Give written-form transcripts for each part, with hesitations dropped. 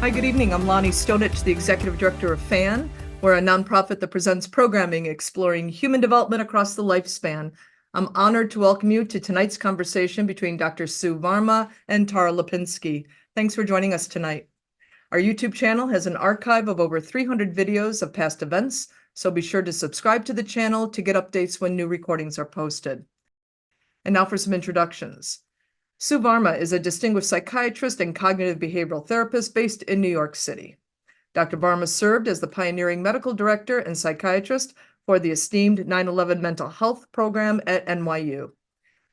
Hi, good evening. I'm Lonnie Stonich, the Executive Director of FAN. We're a nonprofit that presents programming exploring human development across the lifespan. I'm honored to welcome you to tonight's conversation between Dr. Sue Varma and Tara Lipinski. Thanks for joining us tonight. Our YouTube channel has an archive of over 300 videos of past events, so be sure to subscribe to the channel to get updates when new recordings are posted. And now for some introductions. Sue Varma is a distinguished psychiatrist and cognitive behavioral therapist based in New York City. Dr. Varma served as the pioneering medical director and psychiatrist for the esteemed 9/11 mental health program at NYU.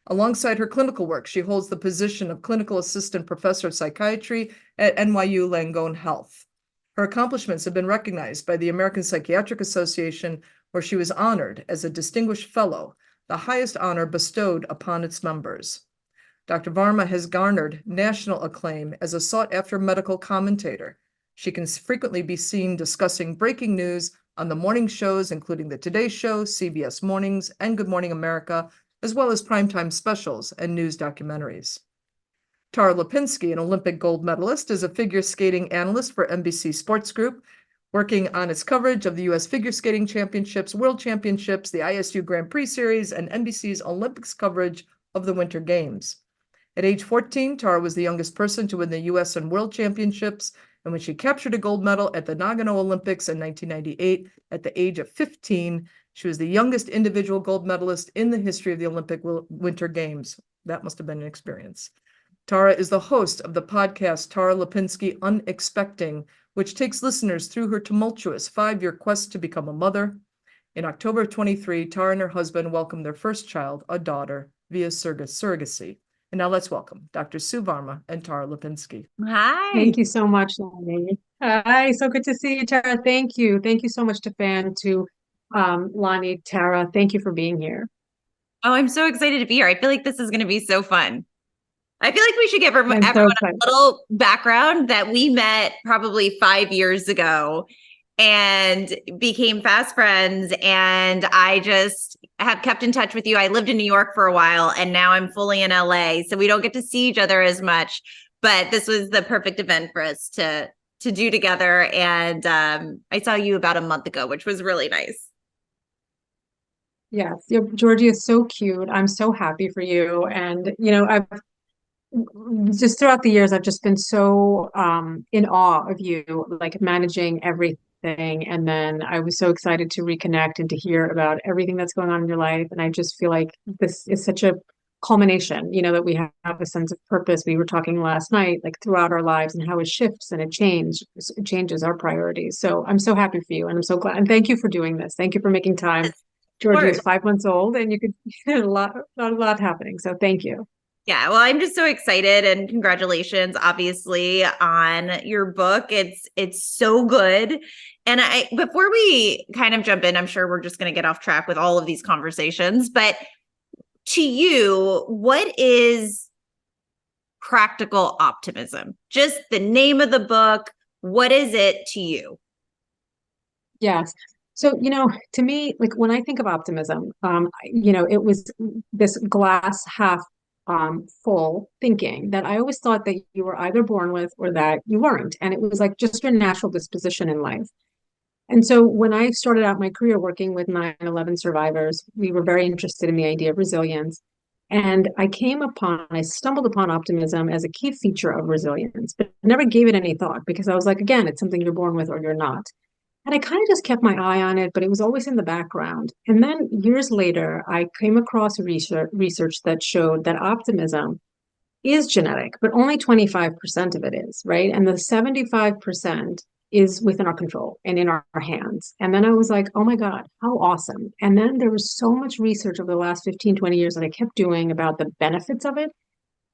Alongside her clinical work, she holds the position of clinical assistant professor of psychiatry at NYU Langone Health. Her accomplishments have been recognized by the American Psychiatric Association, where she was honored as a distinguished fellow, the highest honor bestowed upon its members. Dr. Varma has garnered national acclaim as a sought-after medical commentator. She can frequently be seen discussing breaking news on the morning shows, including the Today Show, CBS Mornings, and Good Morning America, as well as primetime specials and news documentaries. Tara Lipinski, an Olympic gold medalist, is a figure skating analyst for NBC Sports Group, working on its coverage of the U.S. Figure Skating Championships, World Championships, the ISU Grand Prix Series, and NBC's Olympics coverage of the Winter Games. At age 14, Tara was the youngest person to win the U.S. and World Championships, and when she captured a gold medal at the Nagano Olympics in 1998, at the age of 15, she was the youngest individual gold medalist in the history of the Olympic Winter Games. That must have been an experience. Tara is the host of the podcast Tara Lipinski Unexpecting, which takes listeners through her tumultuous 5-year quest to become a mother. In October of 23, Tara and her husband welcomed their first child, a daughter, via surrogacy. And now let's welcome Dr. Sue Varma and Tara Lipinski. Hi. Thank you so much, Lonnie. Hi, so good to see you, Tara. Thank you. Thank you so much to Fan, to Lonnie, Tara. Thank you for being here. Oh, I'm so excited to be here. I feel like this is going to be so fun. I feel like we should give everyone I'm so a excited. little background that we met probably 5 years ago and became fast friends. And I just have kept in touch with you. I lived in New York for a while and now I'm fully in LA. So we don't get to see each other as much, but this was the perfect event for us to do together. And I saw you about a month ago, which was really nice. Yes, Georgie is so cute. I'm so happy for you. And, I've just throughout the years, I've just been so in awe of you, like managing everything. And then I was so excited to reconnect and to hear about everything that's going on in your life. And I just feel like this is such a culmination, that we have a sense of purpose. We were talking last night, like throughout our lives and how it shifts and it changes our priorities. So I'm so happy for you and I'm so glad. And thank you for doing this. Thank you for making time. Georgie is 5 months old and you could a lot happening. So thank you. Yeah, well, I'm just so excited and congratulations obviously on your book. It's so good. And before we kind of jump in, I'm sure we're just going to get off track with all of these conversations, but to you, what is practical optimism? Just the name of the book, what is it to you? Yes. So, to me, like when I think of optimism, it was this glass half full thinking that I always thought that you were either born with or that you weren't. And it was like just your natural disposition in life. And so when I started out my career working with 9/11 survivors, we were very interested in the idea of resilience. And I stumbled upon optimism as a key feature of resilience, but never gave it any thought because I was like, again, it's something you're born with or you're not. And I kind of just kept my eye on it, but it was always in the background. And then years later, I came across research that showed that optimism is genetic, but only 25% of it is, right? And the 75% is within our control and in our hands. And then I was like, oh my God, how awesome. And then there was so much research over the last 15, 20 years that I kept doing about the benefits of it.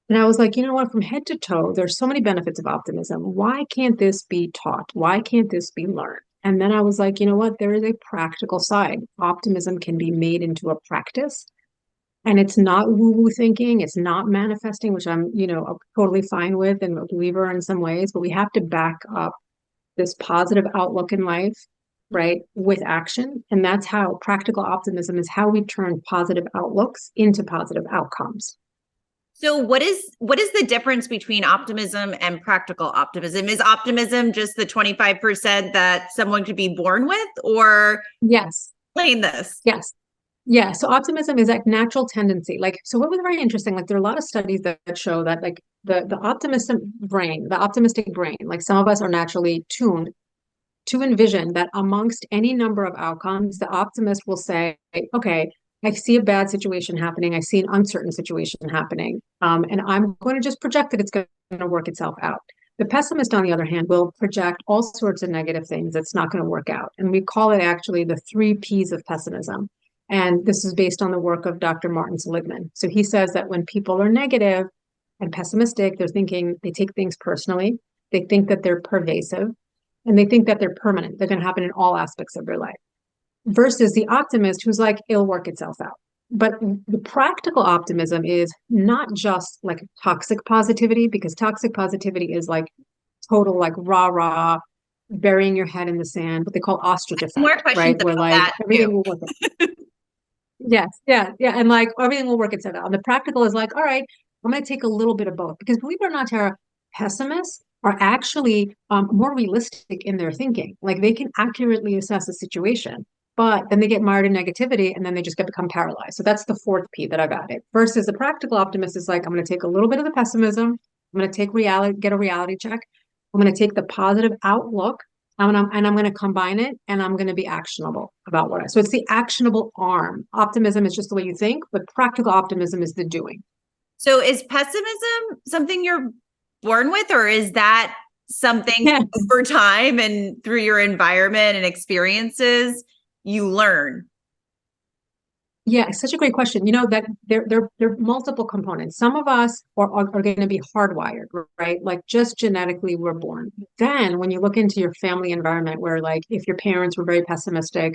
And I was like, you know what, from head to toe, there's so many benefits of optimism. Why can't this be taught? Why can't this be learned? And then I was like, you know what, there is a practical side. Optimism can be made into a practice. And it's not woo-woo thinking, it's not manifesting, which I'm, totally fine with and a believer in some ways, but we have to back up this positive outlook in life, right, with action. And that's how practical optimism is how we turn positive outlooks into positive outcomes. So what is the difference between optimism and practical optimism? Is optimism just the 25% that someone could be born with, or Yes. explain this? Yes. Yeah. So optimism is like natural tendency. Like, so what was very interesting, like there are a lot of studies that show that like the optimistic brain, like some of us are naturally tuned to envision that amongst any number of outcomes, the optimist will say, okay, I see a bad situation happening. I see an uncertain situation happening. And I'm going to just project that it's going to work itself out. The pessimist, on the other hand, will project all sorts of negative things that's not going to work out. And we call it actually the 3 Ps of pessimism. And this is based on the work of Dr. Martin Seligman. So he says that when people are negative and pessimistic, they're thinking, they take things personally. They think that they're pervasive, and they think that they're permanent. They're going to happen in all aspects of their life. Versus the optimist who's like, it'll work itself out. But the practical optimism is not just like toxic positivity, because toxic positivity is like total, like rah rah, burying your head in the sand, what they call ostrich effect, More questions right? Where about like that everything too. will work. Yes, yeah, yeah. And like everything will work itself out. And the practical is like, all right, I'm going to take a little bit of both. Because believe it or not, Tara, pessimists are actually more realistic in their thinking. Like they can accurately assess a situation, but then they get mired in negativity and then they just become paralyzed. So that's the 4th P that I've added. Versus the practical optimist is like, I'm going to take a little bit of the pessimism. I'm going to take reality, get a reality check. I'm going to take the positive outlook, and I'm going to combine it, and I'm going to be actionable about what I. So it's the actionable arm. Optimism is just the way you think, but practical optimism is the doing. So is pessimism something you're born with, or is that something Yes. over time and through your environment and experiences you learn? Yeah, it's such a great question. You know that there are multiple components. Some of us are going to be hardwired, right? Like just genetically we're born. Then when you look into your family environment, where like if your parents were very pessimistic,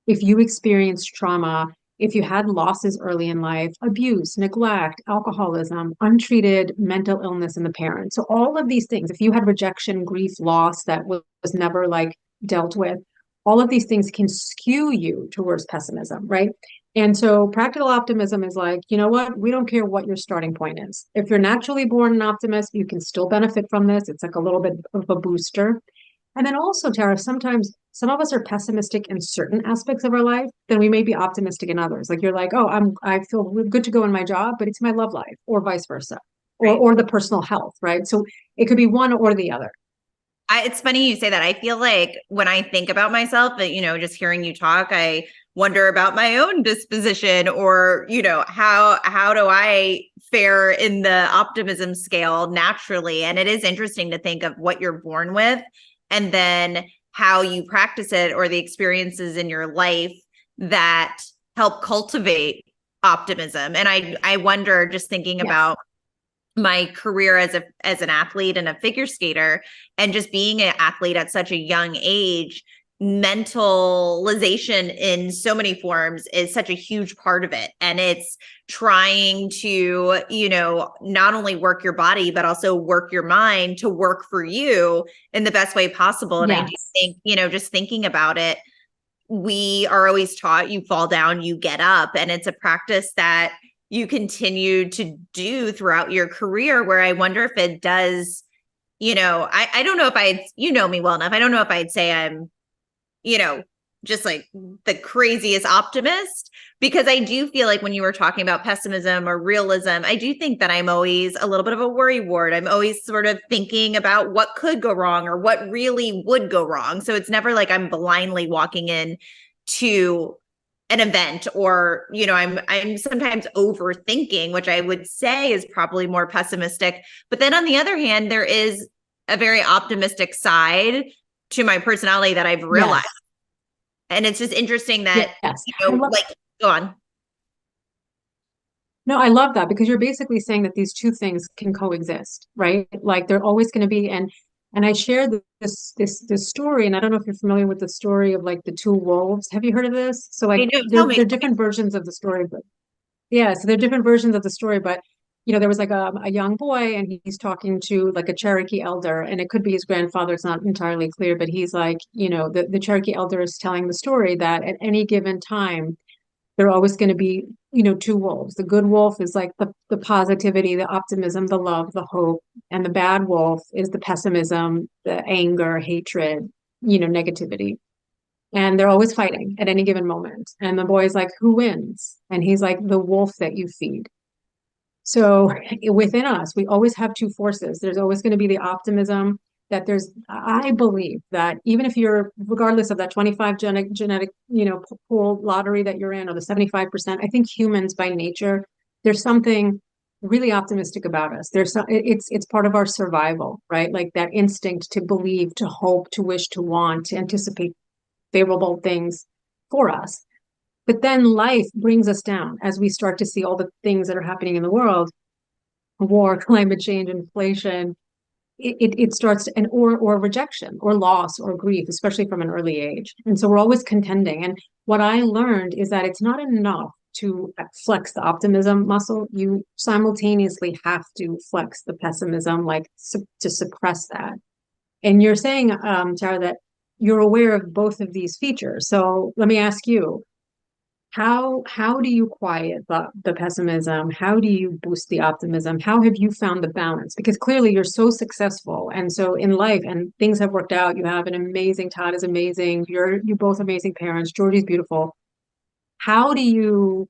if you experienced trauma, if you had losses early in life, abuse, neglect, alcoholism, untreated mental illness in the parent. So all of these things, if you had rejection, grief, loss that was never like dealt with, all of these things can skew you towards pessimism, right? And so practical optimism is like, you know what? We don't care what your starting point is. If you're naturally born an optimist, you can still benefit from this. It's like a little bit of a booster. And then also, Tara, sometimes some of us are pessimistic in certain aspects of our life, then we may be optimistic in others. Like you're like, oh, I feel good to go in my job, but it's my love life, or vice versa, Right. or the personal health, right? So it could be one or the other. It's funny you say that. I feel like when I think about myself, that, just hearing you talk, I wonder about my own disposition, or, how do I fare in the optimism scale naturally? And it is interesting to think of what you're born with and then how you practice it, or the experiences in your life that help cultivate optimism. And I wonder, just thinking Yes. about my career as an athlete and a figure skater, and just being an athlete at such a young age, mentalization in so many forms is such a huge part of it. And it's trying to, not only work your body, but also work your mind to work for you in the best way possible. And I do Yes. think, just thinking about it, we are always taught, you fall down, you get up. And it's a practice that you continue to do throughout your career, where I wonder if it does, I don't know if you know me well enough. I don't know if I'd say I'm, just like the craziest optimist, because I do feel like when you were talking about pessimism or realism, I do think that I'm always a little bit of a worry wart. I'm always sort of thinking about what could go wrong or what really would go wrong. So it's never like I'm blindly walking in to an event, or I'm sometimes overthinking, which I would say is probably more pessimistic. But then on the other hand, there is a very optimistic side to my personality that I've realized. Yes. And it's just interesting that, Yes. go on. No, I love that, because you're basically saying that these two things can coexist, right? Like they're always going to be, and I shared this story, and I don't know if you're familiar with the story of like the 2 wolves. Have you heard of this? So like I know, tell they're me. they're different versions of the story, but yeah, so they're different versions of the story, but there was like a young boy, and he's talking to like a Cherokee elder, and it could be his grandfather, it's not entirely clear, but he's like, the Cherokee elder is telling the story that at any given time, There are always going to be, you know, two wolves. The good wolf is like the positivity, the optimism, the love, the hope. And the bad wolf is the pessimism, the anger, hatred, you know, negativity. And they're always fighting at any given moment. And the boy's like, who wins? And he's like, the wolf that you feed. So within us, we always have two forces. There's always going to be the optimism that I believe that even if you're, regardless of that 25 genetic, you know, pool lottery that you're in, or the 75%, I think humans by nature, there's something really optimistic about us. It's part of our survival, right? Like that instinct to believe, to hope, to wish, to want, to anticipate favorable things for us. But then life brings us down as we start to see all the things that are happening in the world, war, climate change, inflation. It starts to, and or rejection or loss or grief, especially from an early age. And so we're always contending. And what I learned is that it's not enough to flex the optimism muscle. You simultaneously have to flex the pessimism, like to suppress that. And you're saying, Tara, that you're aware of both of these features. So let me ask you, how do you quiet the pessimism? How do you boost the optimism? How have you found the balance? Because clearly you're so successful and so in life and things have worked out. You have an amazing, Todd is amazing. You both amazing parents. Georgie's beautiful. How do you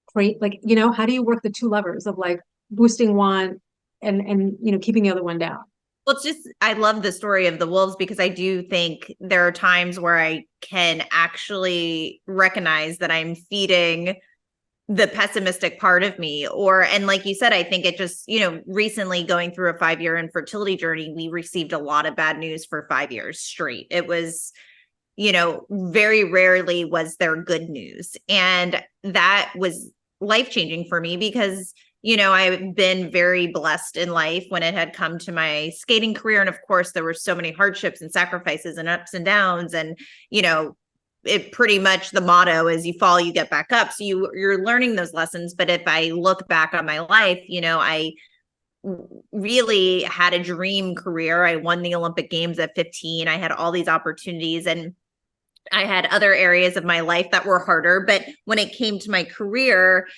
create, like, you know, how do you work the two levers of like boosting one and you know, keeping the other one down? Well, it's just, I love the story of the wolves because I do think there are times where I can actually recognize that I'm feeding the pessimistic part of me. And like you said, I think it just, you know, recently going through a 5-year infertility journey, we received a lot of bad news for 5 years straight. It was, you know, very rarely was there good news. And that was life-changing for me because, you know, I've been very blessed in life when it had come to my skating career. And of course, there were so many hardships and sacrifices and ups and downs. And, you know, it pretty much the motto is you fall, you get back up. So you're learning those lessons. But if I look back on my life, you know, I really had a dream career. I won the Olympic Games at 15. I had all these opportunities and I had other areas of my life that were harder. But when it came to my career,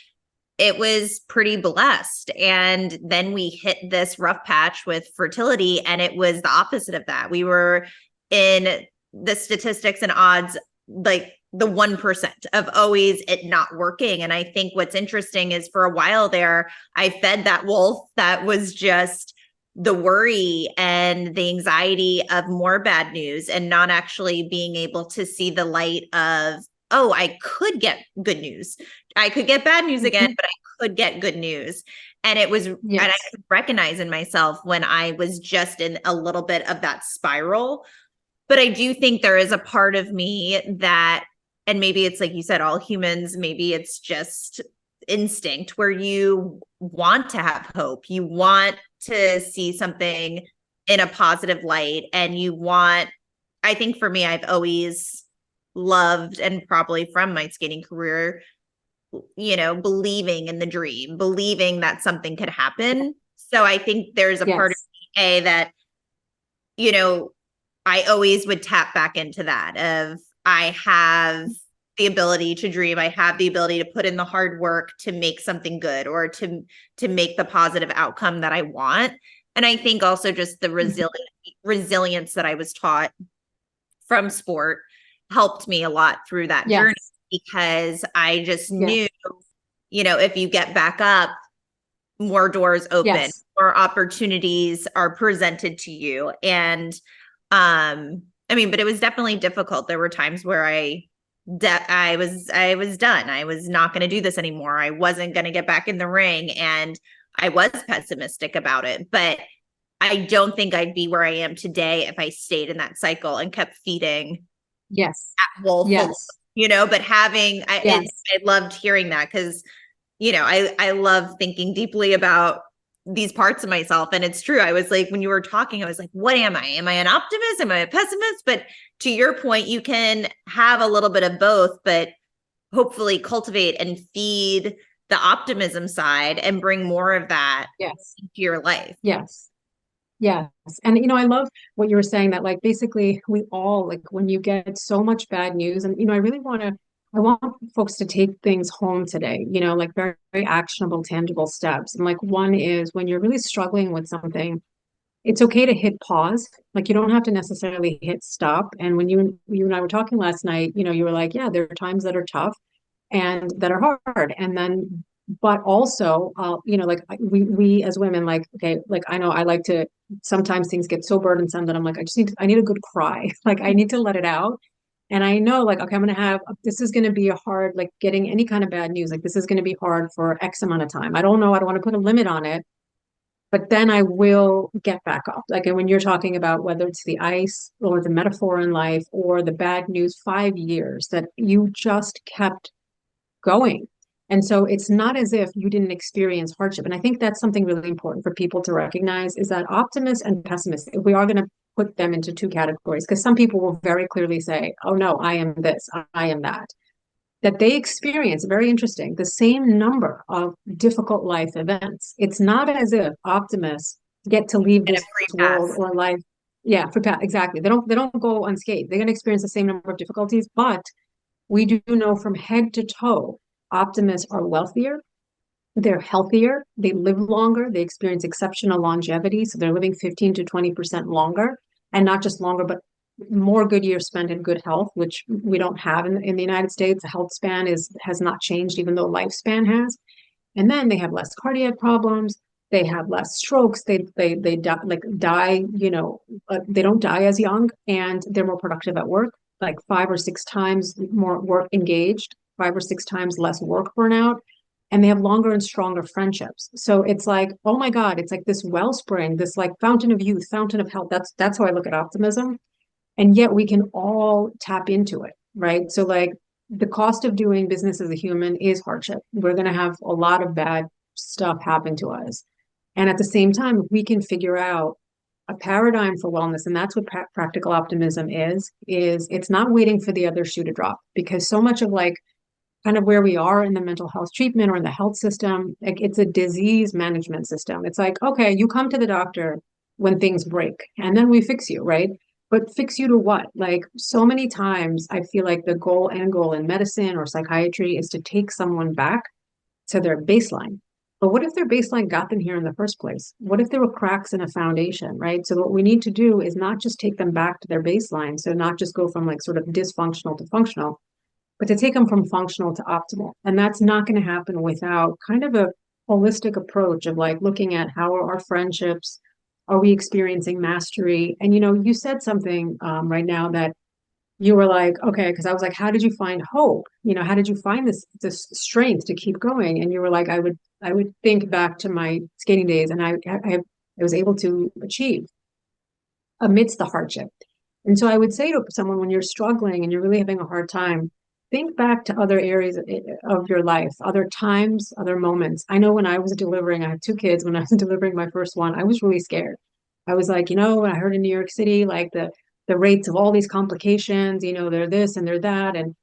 it was pretty blessed. And then we hit this rough patch with fertility, and it was the opposite of that. We were in the statistics and odds, like the 1% of always it not working. And I think what's interesting is for a while there, I fed that wolf that was just the worry and the anxiety of more bad news and not actually being able to see the light of, oh, I could get good news. I could get bad news again, but I could get good news. And it was, and I could recognize in myself when I was just in a little bit of that spiral. But I do think there is a part of me that, and maybe it's like you said, all humans, maybe it's just instinct where you want to have hope. You want to see something in a positive light. And you want, I think for me, I've always loved, and probably from my skating career, you know, believing in the dream, believing that something could happen. So I think there's a part of me that, you know, I always would tap back into that of I have the ability to dream. I have the ability to put in the hard work to make something good or to make the positive outcome that I want. And I think also just the resilience that I was taught from sport helped me a lot through that journey, because I just knew, you know, if you get back up, more doors open, more opportunities are presented to you. And I mean, but it was definitely difficult. There were times where I was done. I was not going to do this anymore. I wasn't going to get back in the ring, and I was pessimistic about it. But I don't think I'd be where I am today if I stayed in that cycle and kept feeding that wolf, you know, but I loved hearing that because, you know, I love thinking deeply about these parts of myself. And it's true. I was like, when you were talking, I was like, what am I? Am I an optimist? Am I a pessimist? But to your point, you can have a little bit of both, but hopefully cultivate and feed the optimism side and bring more of that into your life. Yes. And, you know, I love what you were saying that, like, basically we all, like, when you get so much bad news, and, you know, I really want to I want folks to take things home today, like very, very actionable, tangible steps. And like one is when you're really struggling with something, it's okay to hit pause. Like you don't have to necessarily hit stop. And when you and I were talking last night, you were like, yeah, there are times that are tough and that are hard. And then, but also, like we as women, like, okay, like I know I like to, sometimes things get so burdensome that I'm like, I need a good cry. Like I need to let it out. And I know like, okay, this is going to be a hard, like getting any kind of bad news. Like this is going to be hard for X amount of time. I don't know. I don't want to put a limit on it, but then I will get back up. Like, and when you're talking about whether it's the ice or the metaphor in life or the bad news, 5 years that you just kept going. And so it's not as if you didn't experience hardship. And I think that's something really important for people to recognize is that optimists and pessimists, if we are going to put them into two categories, because some people will very clearly say, oh no, I am this, I am that they experience, very interesting, the same number of difficult life events. It's not as if optimists get to leave And a this free world pass. or life. Yeah, exactly. They don't go unscathed. They're going to experience the same number of difficulties, but we do know from head to toe, optimists are wealthier, they're healthier, they live longer, they experience exceptional longevity. So they're living 15 to 20% longer, and not just longer, but more good years spent in good health, which we don't have in the United States. The health span has not changed, even though lifespan has. And then they have less cardiac problems. They have less strokes. They die, they don't die as young, and they're more productive at work, like 5 or 6 times more work engaged, 5 or 6 times less work burnout, and they have longer and stronger friendships. So it's like, oh my God, it's like this wellspring, this like fountain of youth, fountain of health. That's how I look at optimism. And yet we can all tap into it, right? So like the cost of doing business as a human is hardship. We're going to have a lot of bad stuff happen to us. And at the same time, if we can figure out a paradigm for wellness, and that's what practical optimism is it's not waiting for the other shoe to drop, because so much of like kind of where we are in the mental health treatment or in the health system, like it's a disease management system. It's like, okay, you come to the doctor when things break and then we fix you, right? But fix you to what? Like so many times I feel like the end goal in medicine or psychiatry is to take someone back to their baseline. But what if their baseline got them here in the first place? What if there were cracks in a foundation, right? So what we need to do is not just take them back to their baseline. So not just go from like sort of dysfunctional to functional, but to take them from functional to optimal. And that's not going to happen without kind of a holistic approach of like looking at how are our friendships, are we experiencing mastery? And you said something right now that you were like, okay, because I was like, how did you find hope? How did you find this strength to keep going? And you were like, I would think back to my skating days, and I was able to achieve amidst the hardship. And so I would say to someone, when you're struggling and you're really having a hard time, think back to other areas of your life, other times, other moments. I know when I was delivering, I had 2 kids. When I was delivering my first one, I was really scared. I was like, when I heard in New York City, like the rates of all these complications, they're this and they're that. And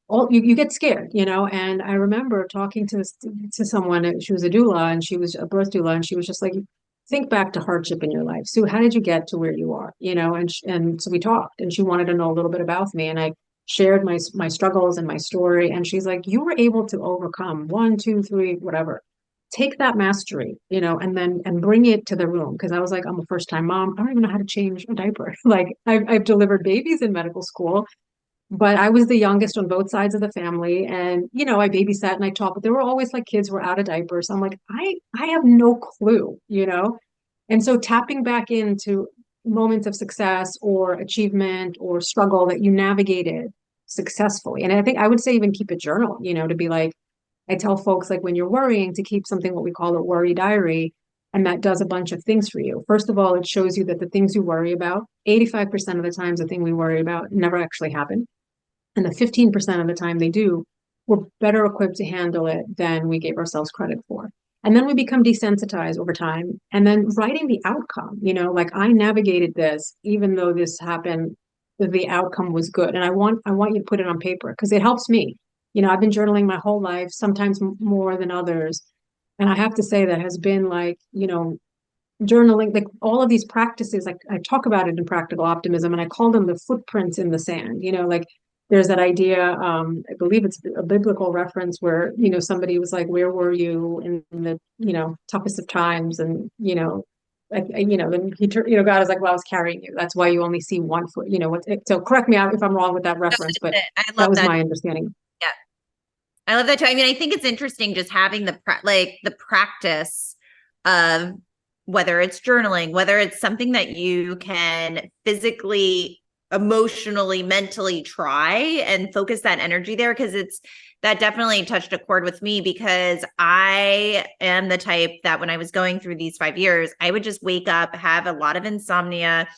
all you get scared, and I remember talking to someone, she was a doula and she was a birth doula, and she was just like, think back to hardship in your life. Sue, how did you get to where you are? And so we talked, and she wanted to know a little bit about me, and I shared my struggles and my story. And she's like, you were able to overcome 1, 2, 3, whatever. Take that mastery, and bring it to the room. Because I was like, I'm a first time mom. I don't even know how to change a diaper. Like I've delivered babies in medical school, but I was the youngest on both sides of the family. And, I babysat and I taught, but there were always like kids were out of diapers. I'm like, I have no clue. And so tapping back into moments of success or achievement or struggle that you navigated successfully. And I think I would say even keep a journal, to be like, I tell folks like when you're worrying to keep something, what we call a worry diary. And that does a bunch of things for you. First of all, it shows you that the things you worry about, 85% of the times, the thing we worry about never actually happen. And the 15% of the time they do, we're better equipped to handle it than we gave ourselves credit for. And then we become desensitized over time. And then writing the outcome, like I navigated this, even though this happened, the outcome was good. And I want you to put it on paper because it helps me. I've been journaling my whole life, sometimes more than others. And I have to say that has been like, journaling, like all of these practices, like I talk about it in practical optimism, and I call them the footprints in the sand, like there's that idea, I believe it's a biblical reference where, somebody was like, where were you in the, toughest of times? And, then God is like, well, I was carrying you. That's why you only see one foot, so correct me out if I'm wrong with that No, reference, but I that love was that. my understanding. Yeah. I love that too. I mean, I think it's interesting just having the practice of whether it's journaling, whether it's something that you can physically, emotionally, mentally try and focus that energy there, because that definitely touched a chord with me, because I am the type that when I was going through these 5 years, I would just wake up, have a lot of insomnia,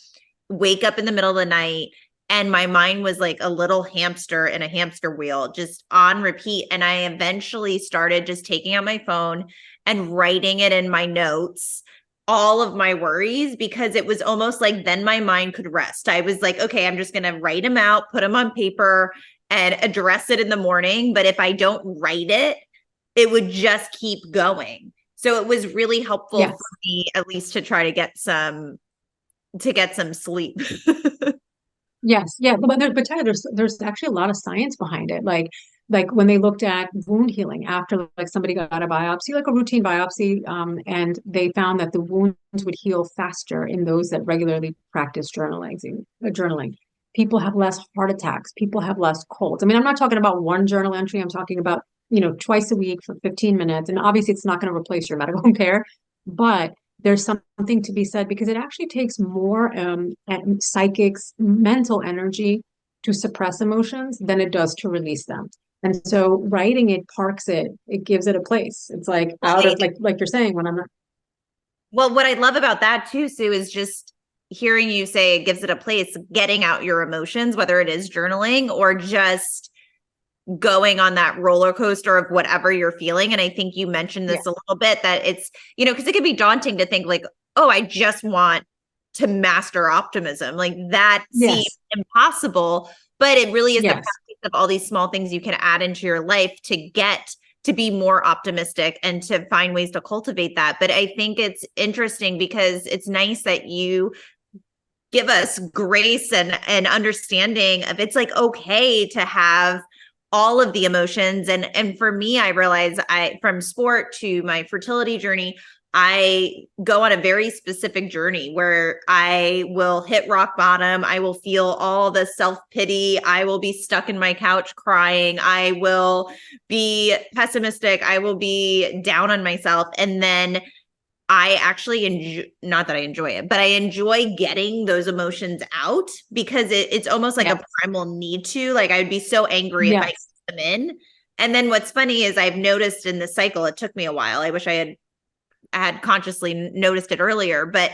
wake up in the middle of the night, and my mind was like a little hamster in a hamster wheel, just on repeat. And I eventually started just taking out my phone and writing it in my notes, all of my worries, because it was almost like then my mind could rest. I was like, okay, I'm just going to write them out, put them on paper, and address it in the morning. But if I don't write it, it would just keep going. So it was really helpful Yes. for me, at least, to try to get some sleep. Yes, yeah, but Tyler, there's actually a lot of science behind it. Like when they looked at wound healing after like somebody got a biopsy, like a routine biopsy, and they found that the wounds would heal faster in those that regularly practice journaling. People have less heart attacks. People have less colds. I mean, I'm not talking about one journal entry. I'm talking about, twice a week for 15 minutes. And obviously, it's not going to replace your medical care, but there's something to be said because it actually takes more psychics mental energy to suppress emotions than it does to release them. And so writing it parks it gives it a place. It's like out of like you're saying when I'm not. Well, what I love about that too, Sue, is just hearing you say it gives it a place, getting out your emotions, whether it is journaling or just going on that roller coaster of whatever you're feeling. And I think you mentioned this a little bit, that it's, because it can be daunting to think like, oh, I just want to master optimism. Like that seems impossible, but it really is the practice of all these small things you can add into your life to get to be more optimistic and to find ways to cultivate that. But I think it's interesting because it's nice that you give us grace and understanding of it's like okay to have all of the emotions. And for me, I realize from sport to my fertility journey, I go on a very specific journey where I will hit rock bottom. I will feel all the self-pity. I will be stuck in my couch crying. I will be pessimistic. I will be down on myself. And then I actually enjoy, not that I enjoy it, but I enjoy getting those emotions out because it's almost like a primal need to, like, I would be so angry if I kept them in. And then what's funny is I've noticed in the cycle, it took me a while. I wish I had consciously noticed it earlier, but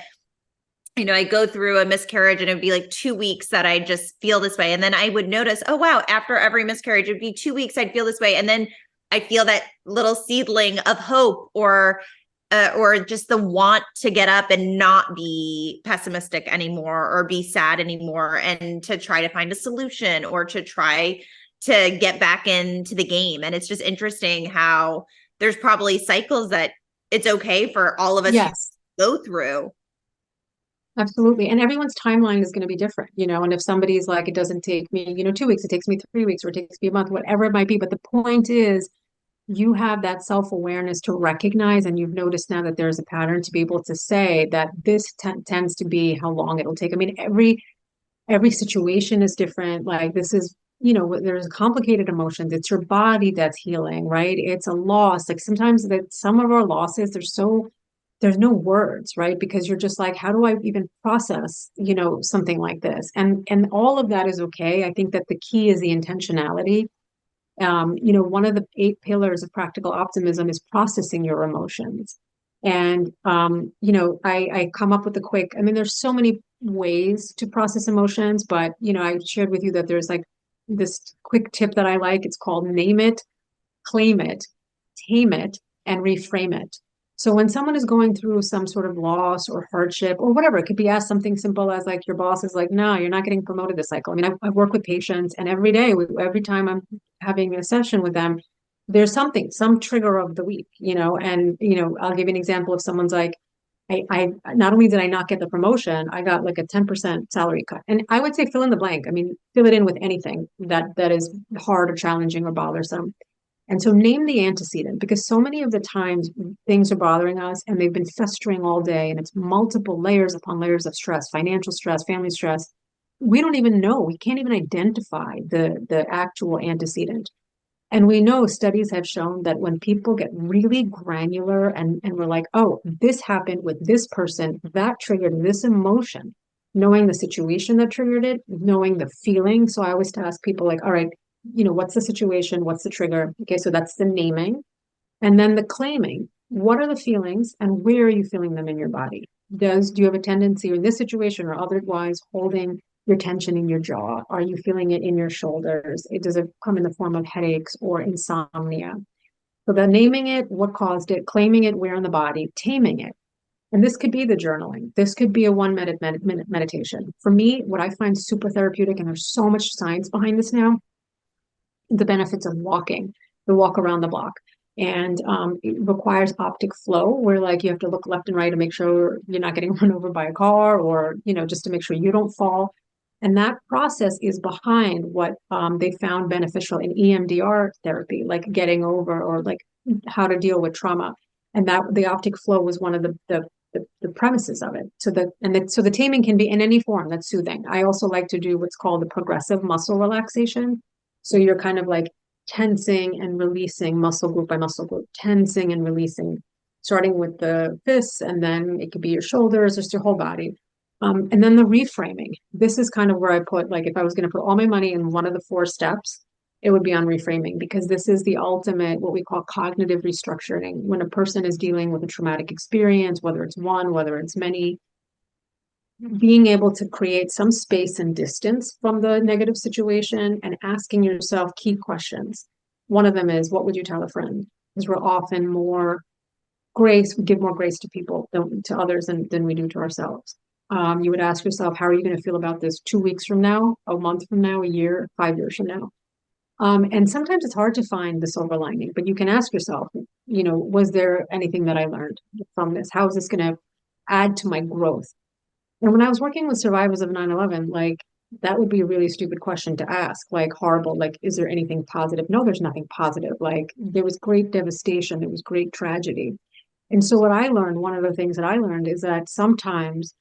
I go through a miscarriage and it'd be like 2 weeks that I just feel this way. And then I would notice, oh, wow, after every miscarriage, it'd be 2 weeks, I'd feel this way. And then I feel that little seedling of hope or just the want to get up and not be pessimistic anymore or be sad anymore and to try to find a solution or to try to get back into the game. And it's just interesting how there's probably cycles that it's okay for all of us to go through. Absolutely. And everyone's timeline is going to be different, and if somebody's like, it doesn't take me, 2 weeks, it takes me 3 weeks, or it takes me a month, whatever it might be. But the point is, you have that self-awareness to recognize, and you've noticed now that there's a pattern to be able to say that this tends to be how long it'll take. I mean, every situation is different. Like this is, there's complicated emotions. It's your body that's healing, right? It's a loss. Like sometimes that some of our losses, there's no words, right? Because you're just like, how do I even process, something like this? And all of that is okay. I think that the key is the intentionality. One of the 8 pillars of practical optimism is processing your emotions. And, I come up with I mean, there's so many ways to process emotions, but, I shared with you that there's like this quick tip that I like. It's called name it, claim it, tame it, and reframe it. So when someone is going through some sort of loss or hardship or whatever, it could be as something simple as like your boss is like, no, you're not getting promoted this cycle. I mean, I work with patients, and every day, every time I'm having a session with them, there's some trigger of the week, and, I'll give you an example. If someone's like, I not only did I not get the promotion, I got like a 10% salary cut. And I would say fill in the blank. I mean, fill it in with anything that is hard or challenging or bothersome. And so name the antecedent, because so many of the times things are bothering us and they've been festering all day, and it's multiple layers upon layers of stress, financial stress, family stress. We don't even know. We can't even identify the actual antecedent. And we know studies have shown that when people get really granular and we're like, oh, this happened with this person, that triggered this emotion, knowing the situation that triggered it, knowing the feeling. So I always ask people like, all right, what's the situation? What's the trigger? Okay, so that's the naming. And then the claiming. What are the feelings and where are you feeling them in your body? Do you have a tendency in this situation or otherwise holding your tension in your jaw? Are you feeling it in your shoulders? Does it come in the form of headaches or insomnia? So the naming it, what caused it, claiming it, where in the body, taming it. And this could be the journaling. This could be a 1 minute meditation. For me, what I find super therapeutic, and there's so much science behind this now, the benefits of walking, the walk around the block. And it requires optic flow, where like you have to look left and right to make sure you're not getting run over by a car, or just to make sure you don't fall. And that process is behind what they found beneficial in EMDR therapy, like getting over or like how to deal with trauma. And that the optic flow was one of the premises of it. So the taming can be in any form that's soothing. I also like to do what's called the progressive muscle relaxation. So you're kind of like tensing and releasing muscle group by muscle group, tensing and releasing, starting with the fists, and then it could be your shoulders, just your whole body. And then the reframing. This is kind of where I put, like, if I was going to put all my money in one of the 4 steps, it would be on reframing, because this is the ultimate, what we call cognitive restructuring. When a person is dealing with a traumatic experience, whether it's one, whether it's many, being able to create some space and distance from the negative situation and asking yourself key questions. One of them is, what would you tell a friend? Because we're often more grace, we give more grace to people to others than we do to ourselves. You would ask yourself, how are you going to feel about this 2 weeks from now, a month from now, a year, 5 years from now? And sometimes it's hard to find the silver lining, but you can ask yourself, was there anything that I learned from this? How is this going to add to my growth? And when I was working with survivors of 9/11, like, that would be a really stupid question to ask, like, horrible, like, is there anything positive? No, there's nothing positive. Like, there was great devastation, there was great tragedy. And so what I learned, one of the things that I learned is that sometimes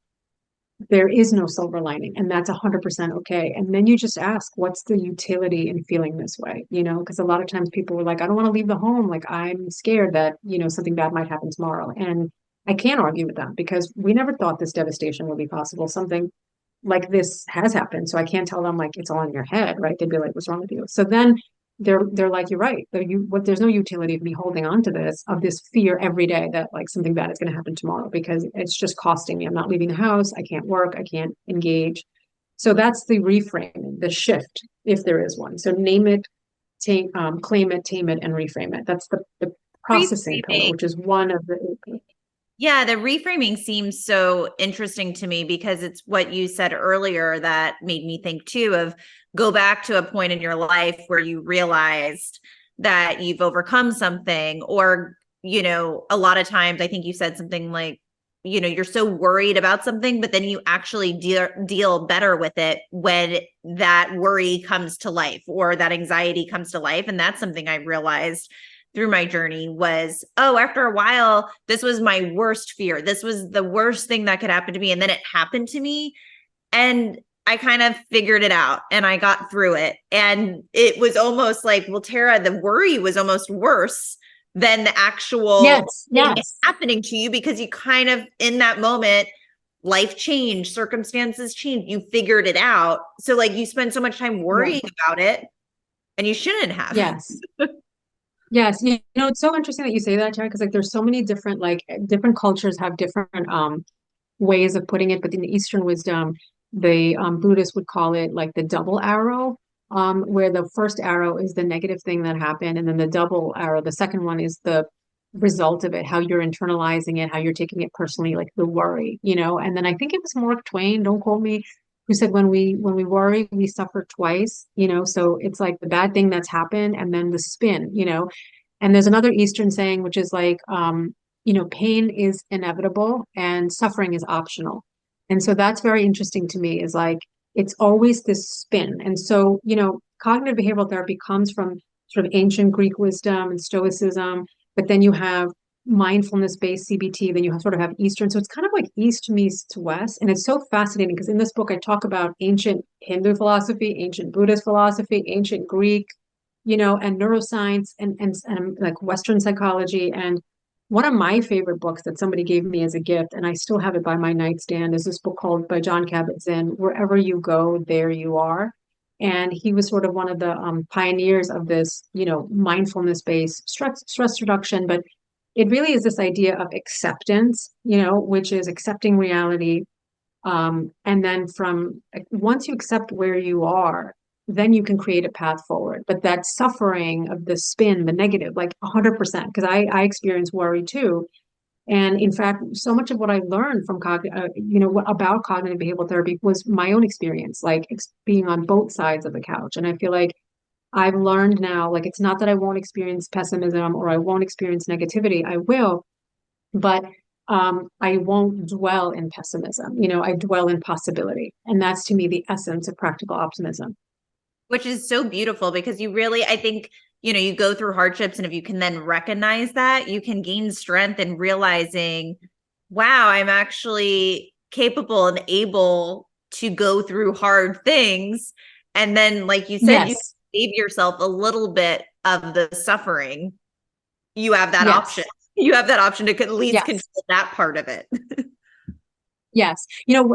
there is no silver lining, and that's 100% okay. And then you just ask, what's the utility in feeling this way? Because a lot of times people were like, I don't want to leave the home. Like, I'm scared that, something bad might happen tomorrow. And I can't argue with them, because we never thought this devastation would be possible. Something like this has happened. So I can't tell them like it's all in your head, right? They'd be like, what's wrong with you? So then they're like, you're right. There's no utility of me holding on to this fear every day that like something bad is going to happen tomorrow, because it's just costing me. I'm not leaving the house. I can't work. I can't engage. So that's the reframing, the shift, if there is one. So name it, claim it, tame it, and reframe it. That's the processing pillar, which is one of the. Yeah, the reframing seems so interesting to me, because it's what you said earlier that made me think too of, go back to a point in your life where you realized that you've overcome something, or, a lot of times I think you said something like, you're so worried about something, but then you actually deal better with it when that worry comes to life or that anxiety comes to life. And that's something I realized through my journey was, after a while, this was my worst fear. This was the worst thing that could happen to me. And then it happened to me, and I kind of figured it out and I got through it. And it was almost like, well, Tara, the worry was almost worse than the actual thing happening to you, because you kind of, in that moment, life changed, circumstances changed, you figured it out. So like, you spend so much time worrying about it, and you shouldn't have. Yes. Yes, it's so interesting that you say that, Tara, because like there's so many different cultures have different ways of putting it. But in the Eastern wisdom, the Buddhists would call it like the double arrow, where the first arrow is the negative thing that happened, and then the double arrow, the second one, is the result of it, how you're internalizing it, how you're taking it personally, like the worry, And then I think it was Mark Twain, don't quote me, who said when we worry, we suffer twice, so it's like the bad thing that's happened and then the spin, and there's another Eastern saying, which is like, pain is inevitable and suffering is optional. And so that's very interesting to me, is like it's always this spin. And so, cognitive behavioral therapy comes from sort of ancient Greek wisdom and Stoicism, but then you have mindfulness-based CBT, then you sort of have Eastern. So it's kind of like East meets West. And it's so fascinating because in this book, I talk about ancient Hindu philosophy, ancient Buddhist philosophy, ancient Greek, and neuroscience and like Western psychology. And one of my favorite books that somebody gave me as a gift, and I still have it by my nightstand, is this book called by John Kabat-Zinn, Wherever You Go, There You Are. And he was sort of one of the pioneers of this, mindfulness-based stress reduction. But it really is this idea of acceptance, which is accepting reality. And then once you accept where you are, then you can create a path forward. But that suffering of the spin, the negative, like 100%, because I experience worry too. And in fact, so much of what I learned from about cognitive behavioral therapy was my own experience, like being on both sides of the couch. And I feel like I've learned now, like, it's not that I won't experience pessimism or I won't experience negativity. I will, but I won't dwell in pessimism. I dwell in possibility. And that's to me the essence of practical optimism. Which is so beautiful because you really, I think, you go through hardships, and if you can then recognize that, you can gain strength in realizing, wow, I'm actually capable and able to go through hard things. And then, like you said, you Yes. save yourself a little bit of the suffering. You have that Yes. option. You have that option to at least Yes. control that part of it. Yes.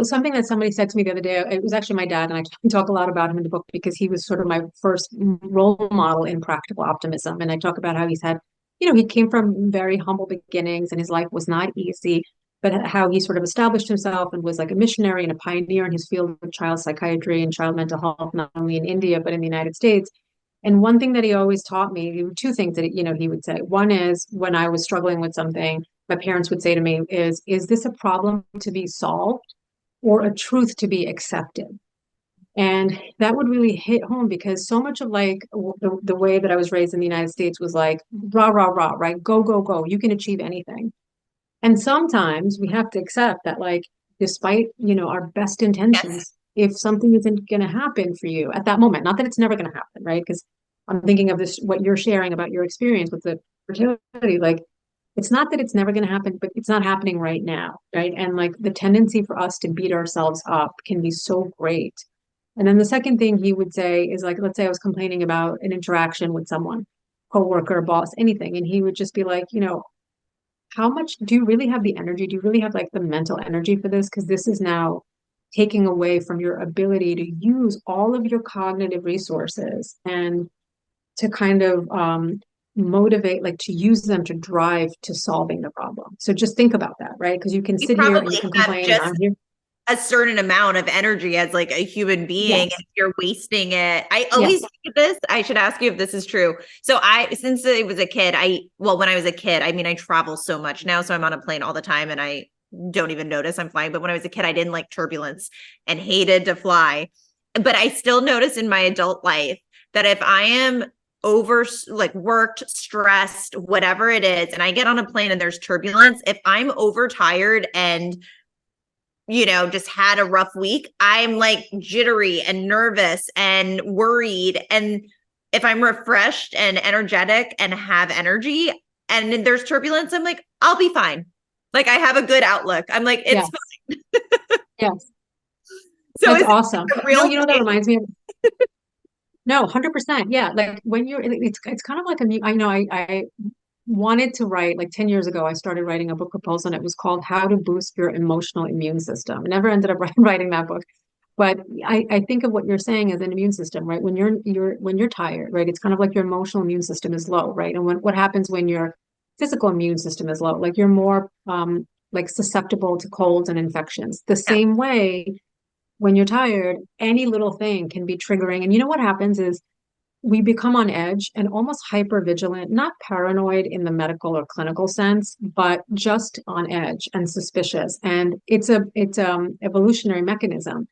Something that somebody said to me the other day, it was actually my dad, and I talk a lot about him in the book because he was sort of my first role model in practical optimism. And I talk about how he's had, he came from very humble beginnings and his life was not easy, but how he sort of established himself and was like a missionary and a pioneer in his field of child psychiatry and child mental health, not only in India, but in the United States. And one thing that he always taught me, two things that, he would say. One is when I was struggling with something, my parents would say to me is this a problem to be solved or a truth to be accepted? And that would really hit home because so much of like the way that I was raised in the United States was like, rah, rah, rah, right? Go, go, go. You can achieve anything. And sometimes we have to accept that, like, despite, our best Yes. intentions, if something isn't going to happen for you at that moment, not that it's never going to happen, right? Because I'm thinking of this, what you're sharing about your experience with the fertility, like, it's not that it's never going to happen, but it's not happening right now, right? And like the tendency for us to beat ourselves up can be so great. And then the second thing he would say is like, let's say I was complaining about an interaction with someone, coworker, boss, anything, and he would just be like, how much do you really have the energy? Do you really have like the mental energy for this? Because this is now taking away from your ability to use all of your cognitive resources and to kind of motivate, like to use them to drive to solving the problem. So just think about that, right? Because you can You sit here and probably you can have complain, and just I'm here. a certain amount of energy as like a human being, Yes, and you're wasting it. I always yes, think of this. I should ask you if this is true. So since I was a kid, when I was a kid, I mean, I travel so much now, so I'm on a plane all the time and I don't even notice I'm flying. But when I was a kid, I didn't like turbulence and hated to fly. But I still notice in my adult life that if I am over like worked, stressed, whatever it is, and I get on a plane and there's turbulence, if I'm overtired and just had a rough week, I'm like jittery and nervous and worried. And if I'm refreshed and energetic and have energy and there's turbulence, I'm like, I'll be fine. Like I have a good outlook. I'm like, it's yes, fine. yes. So That's is awesome. it a real That thing? reminds me of, no, 100%. Yeah. Like when it's kind of like I know I wanted to write, like 10 years ago, I started writing a book proposal and it was called How to Boost Your Emotional Immune System. I never ended up writing that book. But I think of what you're saying as an immune system, right? When you're tired, right? It's kind of like your emotional immune system is low, right? And what happens when your physical immune system is low? Like you're more like susceptible to colds and infections. The Yeah. same way when you're tired, any little thing can be triggering. And you know what happens is we become on edge and almost hyper vigilant, not paranoid in the medical or clinical sense, but just on edge and suspicious. And it's evolutionary mechanism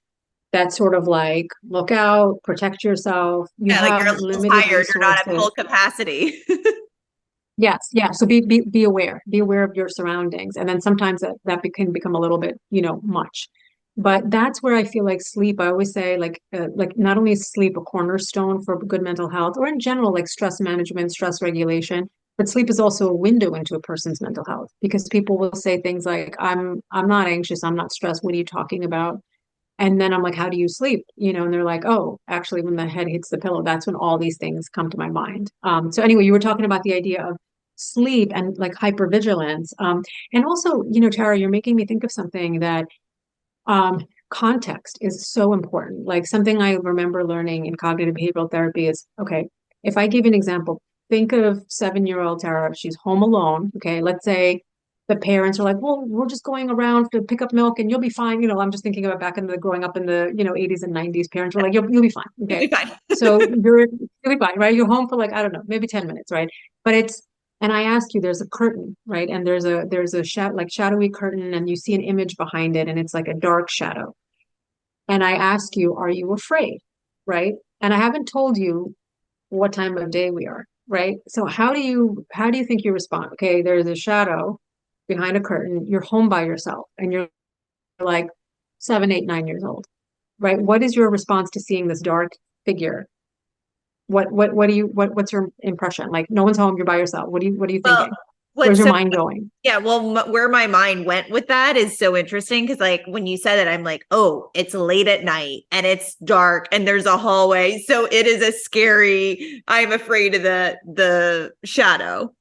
that sort of like look out, protect yourself. You Yeah, like you're have a little limited tired, you're not at resources. full capacity. Yes, yeah. So be aware. Be aware of your surroundings. And then sometimes that can become a little bit, much. But that's where I feel like sleep, I always say like not only is sleep a cornerstone for good mental health or in general like stress management, stress regulation, but sleep is also a window into a person's mental health because people will say things like, I'm not anxious, I'm not stressed. What are you talking about? And then I'm like, how do you sleep? And they're like, oh, actually, when the head hits the pillow, that's when all these things come to my mind. So anyway, you were talking about the idea of sleep and like hypervigilance. And also, Tara, you're making me think of something that context is so important. Like something I remember learning in cognitive behavioral therapy is, okay, if I give you an example, think of 7-year-old Tara, she's home alone. Okay, let's say the parents are like, well, we're just going around to pick up milk and you'll be fine. I'm just thinking about back in the growing up in the, 80s and 90s, parents were like, you'll be fine. You'll Okay. be fine. So you'll be fine, right? You're home for like, I don't know, maybe 10 minutes, right? But and I ask you, there's a curtain, right? And there's a shadowy curtain and you see an image behind it and it's like a dark shadow. And I ask you, are you afraid? Right? And I haven't told you what time of day we are, right? So how do you think you respond? Okay, there's a shadow behind a curtain, you're home by yourself, and you're like 7, 8, 9 years old, right? What is your response to seeing this dark figure? What's your impression? Like no one's home, you're by yourself. What are you Well, thinking? Where's what's your so mind going? yeah, well, where my mind went with that is so interesting because, like, when you said it, I'm like, oh, it's late at night and it's dark and there's a hallway, so it is a scary. I'm afraid of the shadow.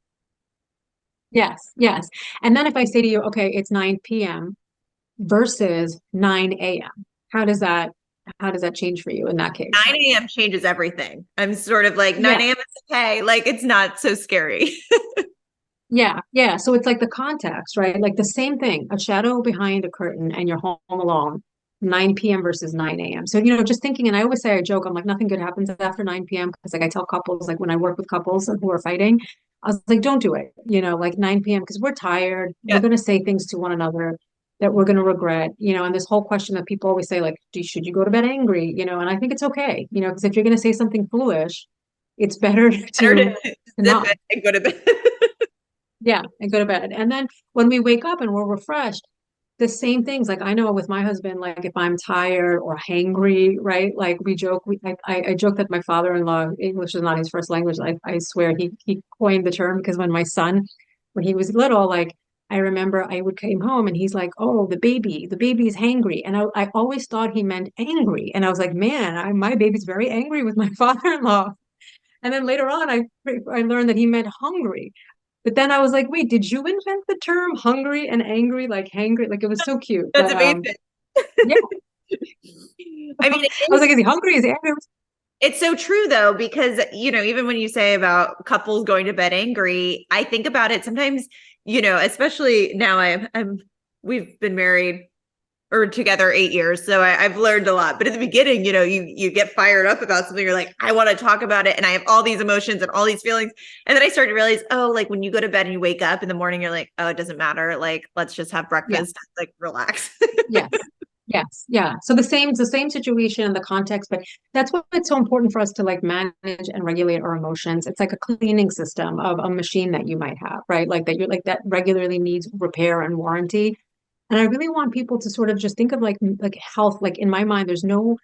Yes, yes. And then if I say to you, okay, it's 9 p.m. versus 9 a.m., how does that how does that change for you in that case? 9 a.m. changes everything. I'm sort of like Yeah, 9 a.m. is okay, like it's not so scary. yeah, yeah. So it's like the context, right? Like the same thing, a shadow behind a curtain and you're home alone, 9 p.m. versus 9 a.m. So, just thinking, and I always say I joke, I'm like, nothing good happens after 9 p.m. because like I tell couples, like when I work with couples who are fighting, I was like, don't do it, like 9 p.m. because we're tired. We're Yeah. going to say things to one another that we're going to regret, and this whole question that people always say, like, should you go to bed angry? And I think it's okay, because if you're going to say something foolish, it's better Better to to zip not. it and go to bed. Yeah, and go to bed. And then when we wake up and we're refreshed, the same things. Like I know with my husband, like if I'm tired or hangry, right? Like we joke, I joke that my father-in-law, English is not his first language. I swear he coined the term because when my son, when he was little, like I remember I would came home and he's like, oh, the baby is hangry. And I always thought he meant angry. And I was like, man, my baby's very angry with my father-in-law. And then later on, I learned that he meant hungry. But then I was like, wait, did you invent the term hungry and angry? Like hangry? Like it was so cute. That's But amazing. yeah. I mean, I was like, is he hungry? Is he angry? it's so true though, because even when you say about couples going to bed angry, I think about it sometimes, especially now we've been married or together 8 years. So I've learned a lot. But at the beginning, you get fired up about something. You're like, I want to talk about it. And I have all these emotions and all these feelings. And then I started to realize, oh, like when you go to bed and you wake up in the morning, you're like, oh, it doesn't matter. Like, let's just have Yeah. breakfast, like relax. Yes. Yes. Yeah. So it's the same situation and the context, but that's why it's so important for us to like manage and regulate our emotions. It's like a cleaning system of a machine that you might have, right? Like that you're like that regularly needs repair and warranty. And I really want people to sort of just think of like health, like in my mind, there's no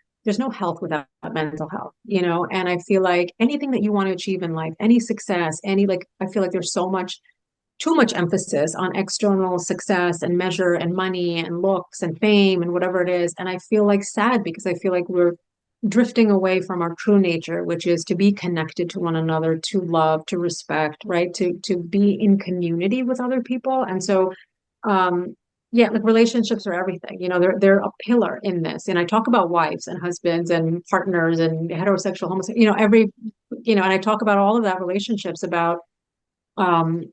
health without mental health, and I feel like anything that you want to achieve in life, any success, I feel like there's too much emphasis on external success and measure and money and looks and fame and whatever it is. And I feel like sad because I feel like we're drifting away from our true nature, which is to be connected to one another, to love, to respect, right? To be in community with other people. And so yeah, like relationships are everything. They're a pillar in this. And I talk about wives and husbands and partners and heterosexual, homosexual, and I talk about all of that relationships about um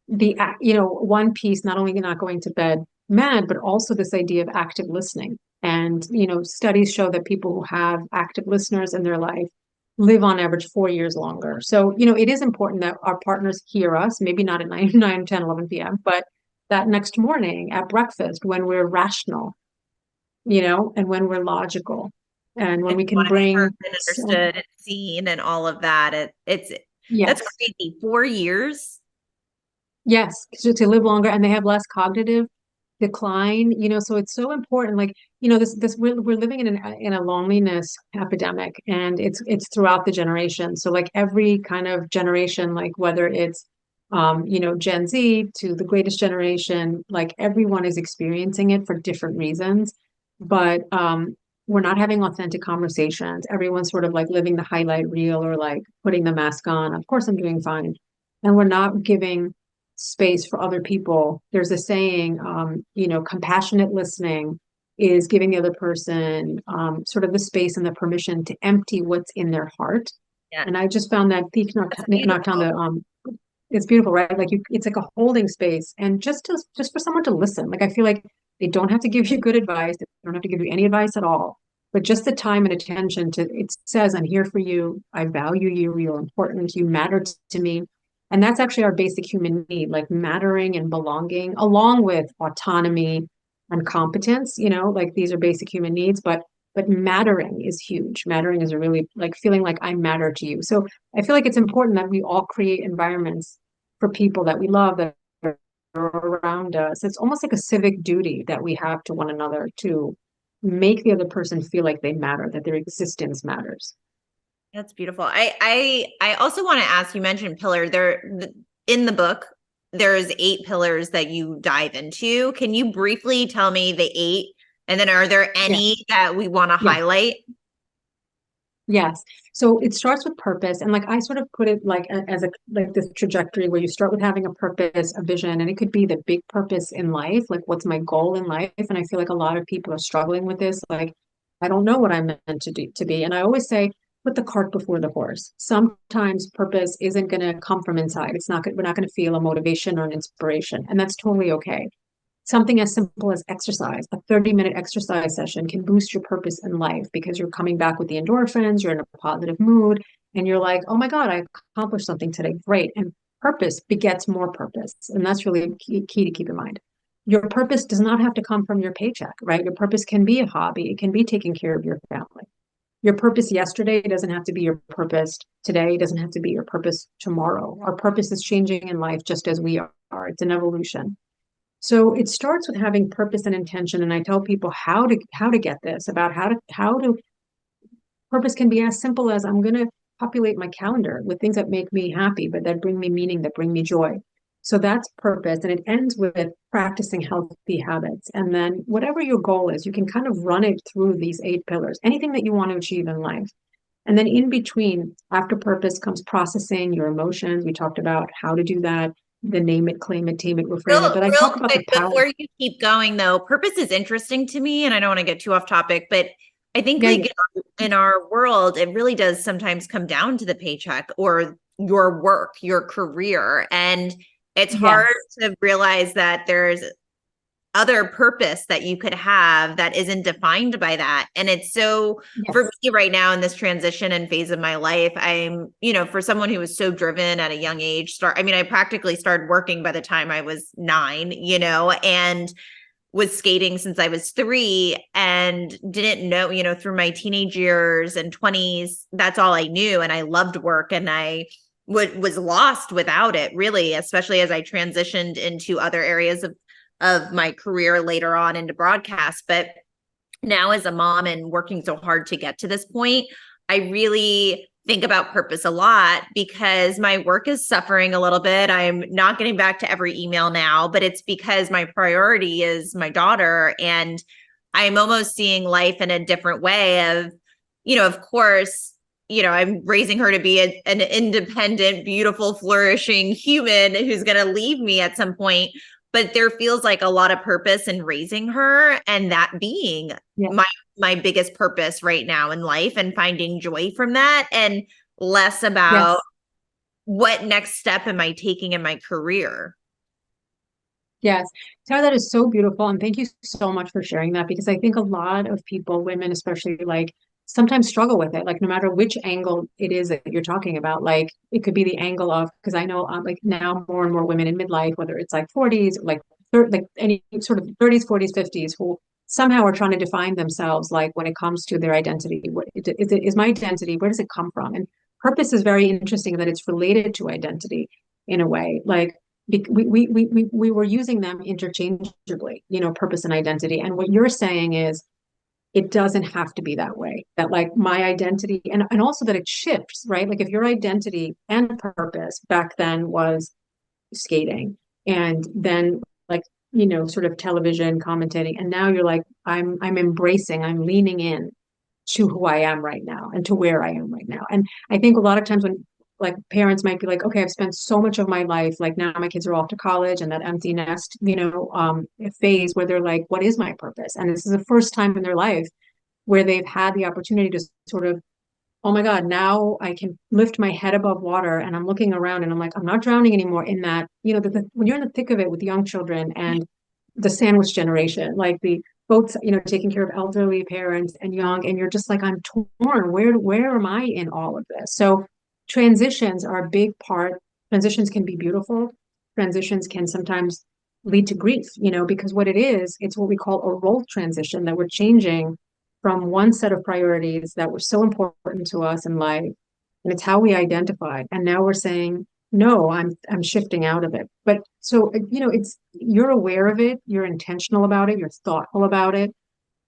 one piece, not only not going to bed mad, but also this idea of active listening. And studies show that people who have active listeners in their life live on average 4 years longer. So it is important that our partners hear us, maybe not at 9 9 10 11 p.m., but that next morning at breakfast when we're rational, and when we're logical and when And we you can want to be heard bring and understood and seen and all of that. That's yes. crazy. 4 years. Yes, to live longer, and they have less cognitive decline, so it's so important. Like, we're living in a loneliness epidemic, and it's throughout the generation. So like every kind of generation, like whether it's Gen Z to the greatest generation, like everyone is experiencing it for different reasons. But we're not having authentic conversations. Everyone's sort of like living the highlight reel, or like putting the mask on. Of course, I'm doing fine. And we're not giving space for other people. There's a saying, compassionate listening is giving the other person sort of the space and the permission to empty what's in their heart. Yeah, And I just found that Thich that's Nhat beautiful. Hanh, it's beautiful, right? Like it's like a holding space, and just for someone to listen. Like I feel like they don't have to give you good advice. They don't have to give you any advice at all. But just the time and attention to it says, I'm here for you. I value you. You're important. You matter to me. And that's actually our basic human need, like mattering and belonging, along with autonomy and competence. Like these are basic human needs, but mattering is huge. Mattering is a really like feeling like I matter to you. So I feel like it's important that we all create environments for people that we love, that are around us. It's almost like a civic duty that we have to one another to make the other person feel like they matter, that their existence matters. That's beautiful. I also want to ask, you mentioned pillar in the book, there's 8 pillars that you dive into. Can you briefly tell me the 8? And then are there Yeah. any that we want to Yeah. highlight? Yes. So it starts with purpose. And like I sort of put it like as a like this trajectory where you start with having a purpose, a vision, and it could be the big purpose in life, like what's my goal in life? And I feel like a lot of people are struggling with this. Like, I don't know what I'm meant to be. And I always say, put the cart before the horse. Sometimes purpose isn't going to come from inside. We're not going to feel a motivation or an inspiration. And that's totally okay. Something as simple as exercise, a 30-minute exercise session can boost your purpose in life because you're coming back with the endorphins, you're in a positive mood, and you're like, oh my God, I accomplished something today. Great. And purpose begets more purpose. And that's really key to keep in mind. Your purpose does not have to come from your paycheck, right? Your purpose can be a hobby. It can be taking care of your family. Your purpose yesterday doesn't have to be your purpose today. It doesn't have to be your purpose tomorrow. Our purpose is changing in life just as we are. It's an evolution. So it starts with having purpose and intention. And I tell people how to get this, about how to purpose can be as simple as I'm going to populate my calendar with things that make me happy, but that bring me meaning, that bring me joy. So that's purpose. And it ends with practicing healthy habits. And then whatever your goal is, you can kind of run it through these 8 pillars, anything that you want to achieve in life. And then in between, after purpose comes processing your emotions. We talked about how to do that, the name it, claim it, tame it, reframe it. But I Real talk about quick, the power. before you keep going though, purpose is interesting to me, and I don't want to get too off topic, but I think Yeah, like in our world, it really does sometimes come down to the paycheck or your work, your career. And it's hard yes, to realize that there's other purpose that you could have that isn't defined by that. And it's so, for yes, me right now in this transition and phase of my life, I'm, for someone who was so driven at a young age, I practically started working by the time I was 9, and was skating since I was 3 and didn't know, through my teenage years and 20s, that's all I knew. And I loved work, and I was lost without it, really, especially as I transitioned into other areas of my career later on into broadcast. But now as a mom and working so hard to get to this point, I really think about purpose a lot because my work is suffering a little bit. I'm not getting back to every email now, but it's because my priority is my daughter, and I'm almost seeing life in a different way of, of course, I'm raising her to be an independent, beautiful, flourishing human who's going to leave me at some point. But there feels like a lot of purpose in raising her, and that being yeah, my biggest purpose right now in life, and finding joy from that, and less yes. about what next step am I taking in my career. Yes, Tara, that is so beautiful. And thank you so much for sharing that, because I think a lot of people, women especially, like sometimes struggle with it. Like no matter which angle it is that you're talking about, like it could be the angle of, because I know like now more and more women in midlife, whether it's like 40s, like like any sort of 30s, 40s, 50s, who somehow are trying to define themselves, like when it comes to their identity. What is my identity? Where does it come from? And purpose is very interesting that it's related to identity in a way. Like we were using them interchangeably, purpose and identity. And what you're saying is it doesn't have to be that way. That like my identity and also that it shifts, right? Like if your identity and purpose back then was skating and then like, sort of television commentating. And now you're like, I'm embracing, I'm leaning in to who I am right now and to where I am right now. And I think a lot of times when like parents might be like, okay, I've spent so much of my life, like now my kids are off to college and that empty nest, phase where they're like, what is my purpose? And this is the first time in their life where they've had the opportunity to sort of, oh my God, now I can lift my head above water and I'm looking around and I'm like, I'm not drowning anymore in that, when you're in the thick of it with young children and the sandwich generation, like the both, taking care of elderly parents and young, and you're just like, I'm torn. Where am I in all of this? So transitions are a big part. Transitions can be beautiful. Transitions can sometimes lead to grief, because what it is, it's what we call a role transition, that we're changing from one set of priorities that were so important to us in life. And it's how we identified. And now we're saying, no, I'm shifting out of it. But so, it's you're aware of it, you're intentional about it, you're thoughtful about it.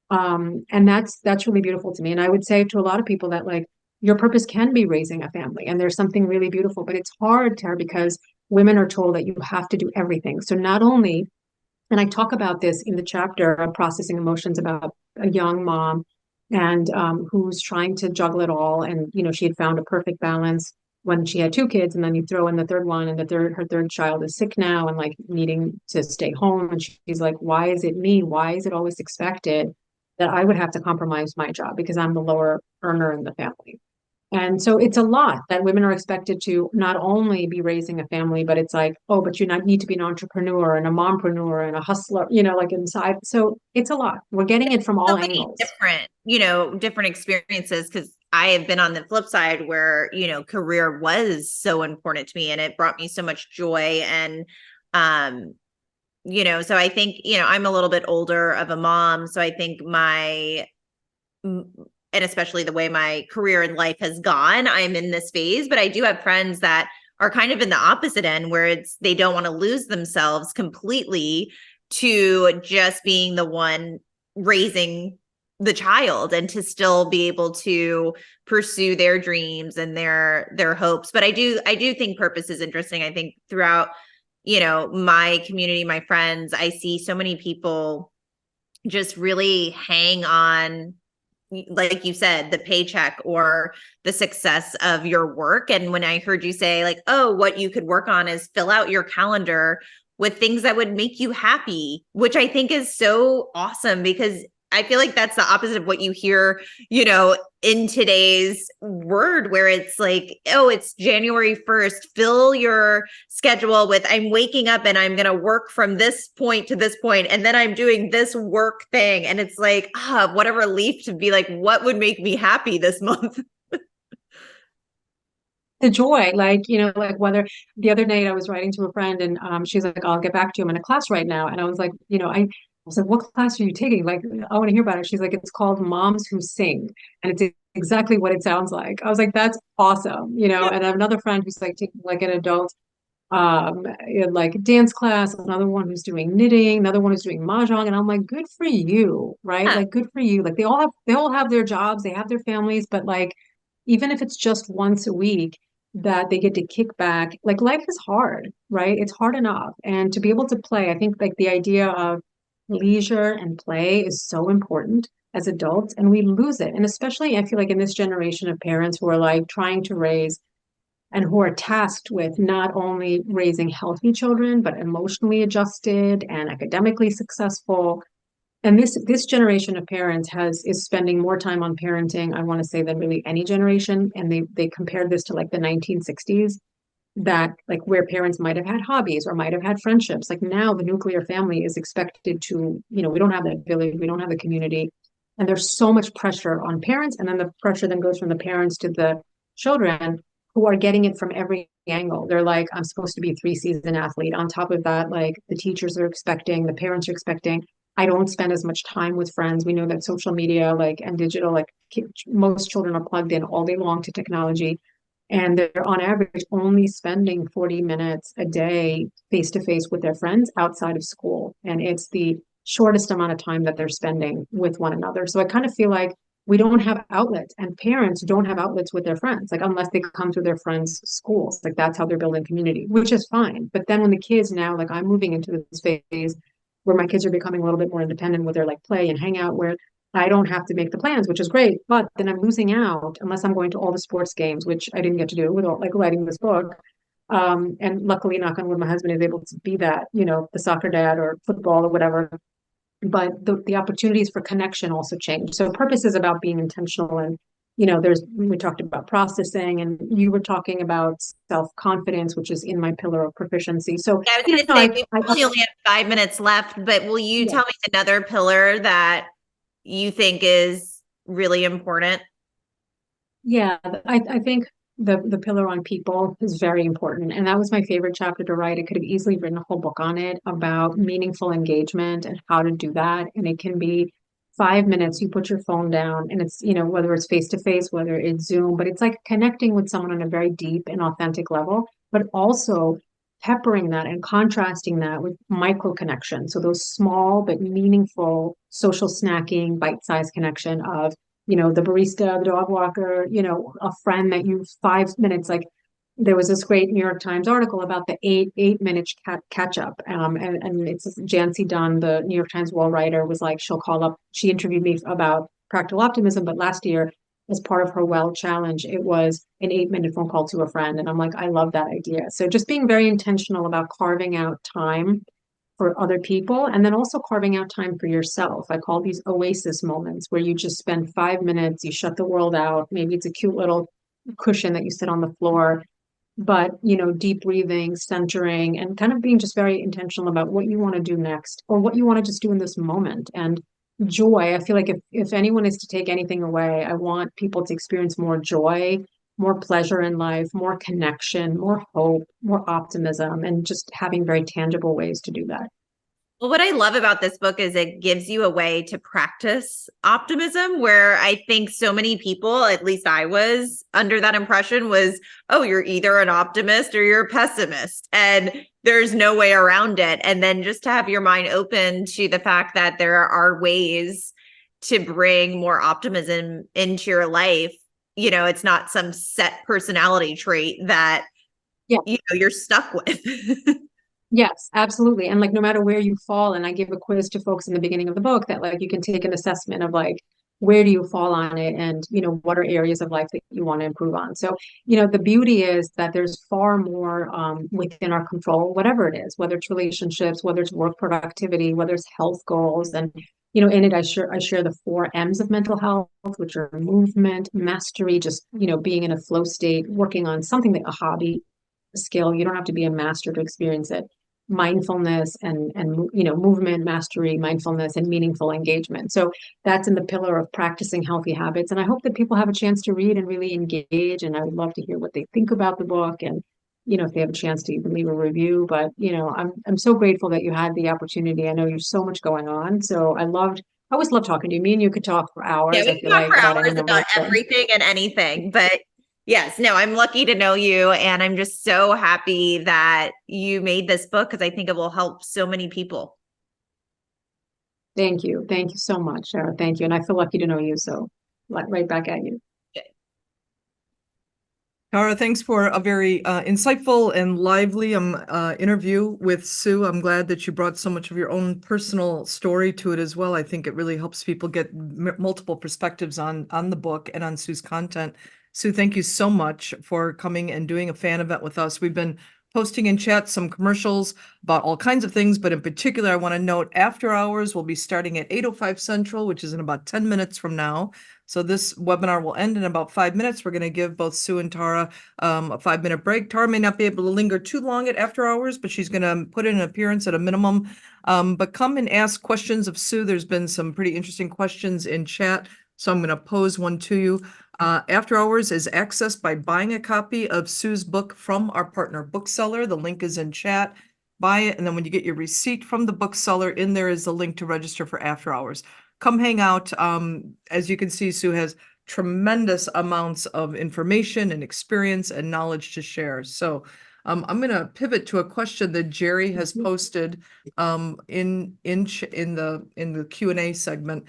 And that's really beautiful to me. And I would say to a lot of people that like your purpose can be raising a family and there's something really beautiful, but it's hard, Tara, because women are told that you have to do everything. So not only, and I talk about this in the chapter of processing emotions about a young mom and who's trying to juggle it all. And, she had found a perfect balance when she had two kids, and then you throw in the third one, and her third child is sick now and like needing to stay home. And she's like, why is it me? Why is it always expected that I would have to compromise my job because I'm the lower earner in the family? And so it's a lot that women are expected to not only be raising a family, but it's like, oh, but you not need to be an entrepreneur and a mompreneur and a hustler, like inside. So it's a lot. We're getting it from all So many angles. different experiences, because I have been on the flip side where, career was so important to me and it brought me so much joy. And, so I think, I'm a little bit older of a mom. So I think and especially the way my career in life has gone, I'm in this phase, but I do have friends that are kind of in the opposite end where they don't want to lose themselves completely to just being the one raising the child and to still be able to pursue their dreams and their hopes. But I do think purpose is interesting. I think throughout, my community, my friends, I see so many people just really hang on, like you said, the paycheck or the success of your work. And when I heard you say like, oh, what you could work on is fill out your calendar with things that would make you happy, which I think is so awesome, because I feel like that's the opposite of what you hear, in today's word, where it's like, oh, it's January 1st, fill your schedule with, I'm waking up and I'm going to work from this point to this point, and then I'm doing this work thing. And it's like, what a relief to be like, what would make me happy this month? The joy, like, like whether the other night I was writing to a friend and she's like, I'll get back to you. I'm in a class right now. And I was like, I was like, what class are you taking? Like, I want to hear about it. She's like, it's called Moms Who Sing. And it's exactly what it sounds like. I was like, that's awesome. And I have another friend who's like taking like an adult like dance class, another one who's doing knitting, another one who's doing mahjong. And I'm like, good for you, right? Yeah. Like, good for you. Like they all have their jobs, they have their families, but like, even if it's just once a week that they get to kick back, like life is hard, right? It's hard enough. And to be able to play, I think like the idea of leisure and play is so important as adults, and we lose it. And especially I feel like in this generation of parents who are like trying to raise and who are tasked with not only raising healthy children, but emotionally adjusted and academically successful. And this generation of parents is spending more time on parenting, I want to say, than really any generation. And they compared this to like the 1960s, that like where parents might have had hobbies or might have had friendships. Like now the nuclear family is expected to, we don't have that village, we don't have the community. And there's so much pressure on parents. And then the pressure then goes from the parents to the children, who are getting it from every angle. They're like, I'm supposed to be a 3-season athlete. On top of that, like the teachers are expecting, the parents are expecting. I don't spend as much time with friends. We know that social media, like, and digital, like most children are plugged in all day long to technology. And they're on average only spending 40 minutes a day face to face with their friends outside of school. And it's the shortest amount of time that they're spending with one another. So I kind of feel like we don't have outlets, and parents don't have outlets with their friends, like unless they come through their friends' schools. Like that's how they're building community, which is fine. But then when the kids now, like I'm moving into this phase where my kids are becoming a little bit more independent with their like play and hang out, where I don't have to make the plans, which is great. But then I'm losing out unless I'm going to all the sports games, which I didn't get to do with all, like writing this book. And luckily, knock on wood, my husband is able to be that, the soccer dad or football or whatever. But the opportunities for connection also change. So purpose is about being intentional. And, we talked about processing, and you were talking about self-confidence, which is in my pillar of proficiency. So, Yeah, I was going to say, we probably only have 5 minutes left, but will you tell me another pillar that you think is really important? Yeah, I think the pillar on people is very important. And that was my favorite chapter to write. I could have easily written a whole book on it about meaningful engagement and how to do that. And it can be 5 minutes, you put your phone down, and it's, whether it's face to face, whether it's Zoom, but it's like connecting with someone on a very deep and authentic level, but also peppering that and contrasting that with micro connections. So those small but meaningful social snacking, bite-sized connection of the barista, the dog walker, a friend that you 5 minutes, like there was this great New York Times article about the eight minute catch up. And it's Jancy Dunn, the New York Times wall writer, was like, she interviewed me about practical optimism, but last year, as part of her well challenge, it was an 8 minute phone call to a friend. And I'm like, I love that idea. So just being very intentional about carving out time for other people, and then also carving out time for yourself. I call these oasis moments where you just spend 5 minutes, you shut the world out. Maybe it's a cute little cushion that you sit on the floor, but deep breathing, centering, and kind of being just very intentional about what you want to do next or what you want to just do in this moment. And joy, I feel like if anyone is to take anything away, I want people to experience more joy, more pleasure in life, more connection, more hope, more optimism, and just having very tangible ways to do that. Well, what I love about this book is it gives you a way to practice optimism, where I think so many people, at least I was under that impression, was, oh, you're either an optimist or you're a pessimist, and there's no way around it. And then just to have your mind open to the fact that there are ways to bring more optimism into your life. It's not some set personality trait that you're stuck with. Yes, absolutely. And like no matter where you fall, and I give a quiz to folks in the beginning of the book that like you can take an assessment of like where do you fall on it, and what are areas of life that you want to improve on. So the beauty is that there's far more within our control, whatever it is, whether it's relationships, whether it's work productivity, whether it's health goals. And in it I share the 4 M's of mental health, which are movement, mastery, just being in a flow state, working on something, that a hobby, a skill. You don't have to be a master to experience it. Mindfulness and movement, mastery, mindfulness, and meaningful engagement. So that's in the pillar of practicing healthy habits. And I hope that people have a chance to read and really engage. And I would love to hear what they think about the book, and if they have a chance to even leave a review. But I'm so grateful that you had the opportunity. I know you're so much going on. So I always love talking to you. Me and you could talk for hours. Yeah, we I can feel talk like for about hours any number about of things. everything and anything, but yes, no, I'm lucky to know you, and I'm just so happy that you made this book because I think it will help so many people. Thank you. Thank you so much, Sarah. Thank you. And I feel lucky to know you. So right back at you. Tara, thanks for a very insightful and lively interview with Sue. I'm glad that you brought so much of your own personal story to it as well. I think it really helps people get multiple perspectives on the book and on Sue's content. Sue, thank you so much for coming and doing a fan event with us. We've been posting in chat some commercials about all kinds of things, but in particular, I want to note After Hours will be starting at 8:05 Central, which is in about 10 minutes from now. So this webinar will end in about 5 minutes. We're going to give both Sue and Tara a 5-minute break. Tara may not be able to linger too long at After Hours, but she's going to put in an appearance at a minimum. But come and ask questions of Sue. There's been some pretty interesting questions in chat, so I'm going to pose one to you. After Hours is accessed by buying a copy of Sue's book from our partner bookseller. The link is in chat. Buy it, and then when you get your receipt from the bookseller, in there is a link to register for After Hours. Come hang out. As you can see, Sue has tremendous amounts of information and experience and knowledge to share. So I'm going to pivot to a question that Jerry has posted in the Q&A segment.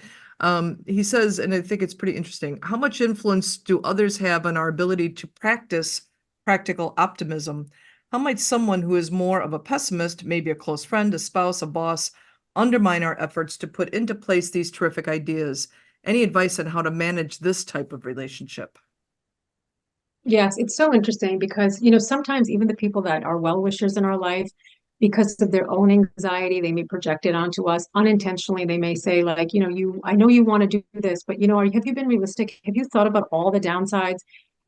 He says, and I think it's pretty interesting, how much influence do others have on our ability to practice practical optimism? How might someone who is more of a pessimist, maybe a close friend, a spouse, a boss, undermine our efforts to put into place these terrific ideas? Any advice on how to manage this type of relationship? Yes, it's so interesting because, sometimes even the people that are well-wishers in our life, because of their own anxiety, they may project it onto us unintentionally. They may say, like, I know you want to do this, but have you been realistic? Have you thought about all the downsides?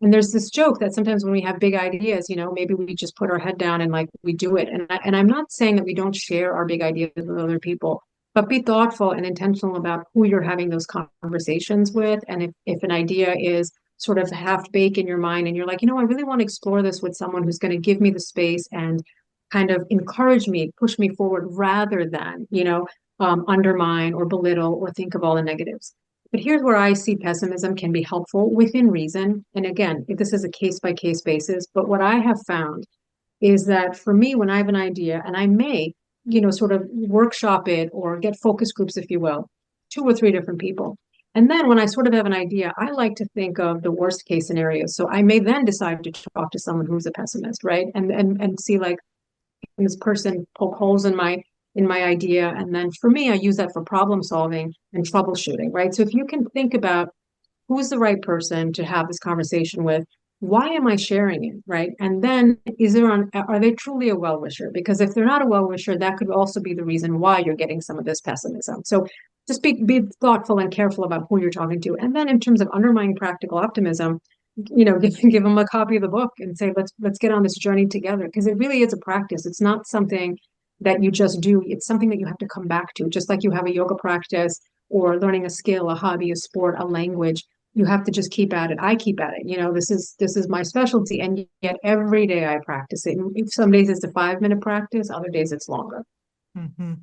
And there's this joke that sometimes when we have big ideas, maybe we just put our head down and like we do it. And I'm not saying that we don't share our big ideas with other people, but be thoughtful and intentional about who you're having those conversations with. And if an idea is sort of half baked in your mind and you're like, I really want to explore this with someone who's going to give me the space and kind of encourage me, push me forward rather than, undermine or belittle or think of all the negatives. But here's where I see pessimism can be helpful within reason. And again, if this is a case by case basis, but what I have found is that for me, when I have an idea and I may, sort of workshop it or get focus groups, if you will, 2 or 3 different people. And then when I sort of have an idea, I like to think of the worst case scenarios. So I may then decide to talk to someone who's a pessimist, right? And see, like, this person poke holes in my idea. And then for me, I use that for problem solving and troubleshooting, right? So if you can think about who's the right person to have this conversation with, why am I sharing it, right? And then are they truly a well-wisher? Because if they're not a well-wisher, that could also be the reason why you're getting some of this pessimism. So just be thoughtful and careful about who you're talking to. And then in terms of undermining practical optimism, give them a copy of the book and say, let's get on this journey together. Because it really is a practice. It's not something that you just do. It's something that you have to come back to, just like you have a yoga practice or learning a skill, a hobby, a sport, a language. You have to just keep at it. I keep at it. This is my specialty. And yet every day I practice it. And some days it's a 5-minute practice, other days it's longer. Mm-hmm.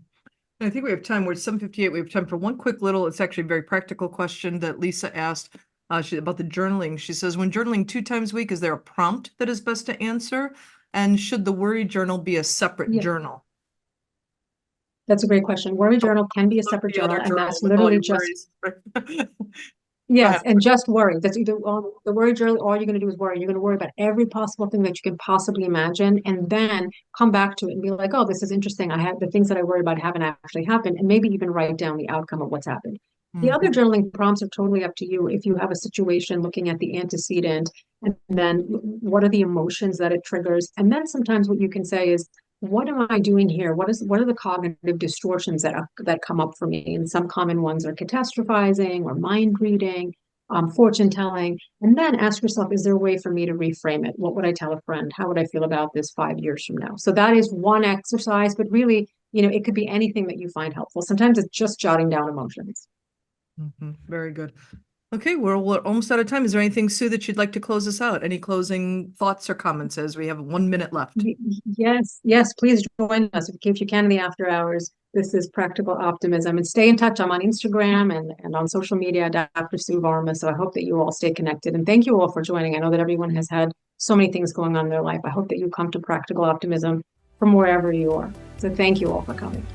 I think we have time. We're at 7:58. We have time for one quick little, it's actually a very practical question that Lisa asked about the journaling. She says, when journaling 2 times a week, is there a prompt that is best to answer? And should the worry journal be a separate journal? That's a great question. Worry journal can be a separate journal, and that's literally just yes, and just worry. That's either the worry journal, all you're going to do is worry. You're going to worry about every possible thing that you can possibly imagine, and then come back to it and be like, oh, this is interesting. I have the things that I worry about haven't actually happened, and maybe even write down the outcome of what's happened. The other journaling prompts are totally up to you. If you have a situation, looking at the antecedent, and then what are the emotions that it triggers, and then sometimes what you can say is, what am I doing here? What are the cognitive distortions that come up for me? And some common ones are catastrophizing or mind reading, fortune telling. And then ask yourself, is there a way for me to reframe it? What would I tell a friend? How would I feel about this 5 years from now? So that is one exercise, but really, it could be anything that you find helpful. Sometimes it's just jotting down emotions. Very good. Okay, we're almost out of time. Is there anything, Sue, that you'd like to close us out? Any closing thoughts or comments as we have 1 minute left? Yes, please join us if you can in the after hours. This is Practical Optimism, and stay in touch. I'm on Instagram and on social media, Dr. Sue Varma. So I hope that you all stay connected, and thank you all for joining. I know that everyone has had so many things going on in their life. I hope that you come to Practical Optimism from wherever you are. So thank you all for coming.